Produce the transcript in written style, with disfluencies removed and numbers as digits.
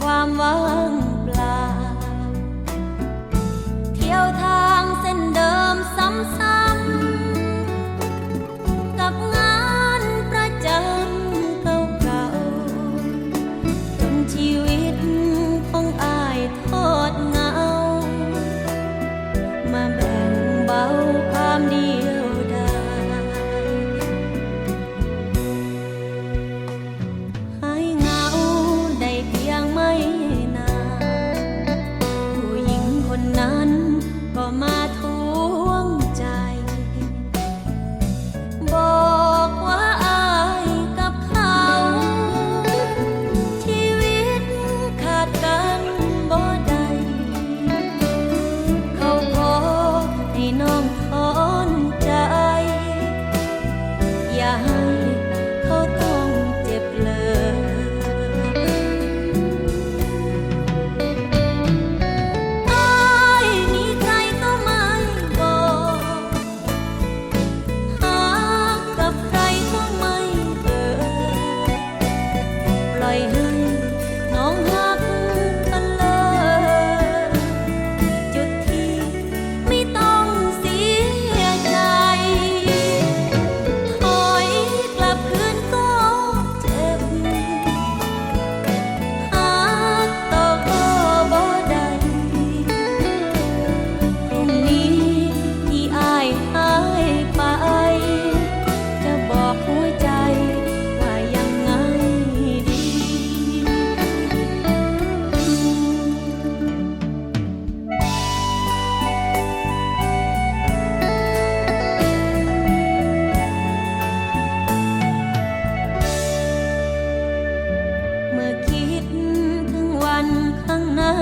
ความว่างเปล่าเที่ยวทางเส้นเดิมซ้ำๆกับงานประจำเก่าๆจนชีวิตของอ้ายทอดเหงามาแบ่งเบาความเดียวดายหายเหงาได้เพียงไม่นานผู้หญิงคนนั้นก็มาทวงใจบอกว่าอายกับเขาชีวิตขาดกันบ่ได้เขาขอให้น้องถอนใจอย่าให้เขาต้องเจ็บเลยอ้ายนี่ใครก็ไม่บอกหากับใครก็ไม่เอ่ยปล่อยให้น้องหักกันเลยจุดที่ไม่ต้องเสียใจถอยกลับคืนก็เจ็บหาต่อก็บ่ได้พรุ่งนี้ที่อ้ายหายไปจะบอกหัวใจว่ายังไงดี เมื่อคิดถึงวันข้างหน้า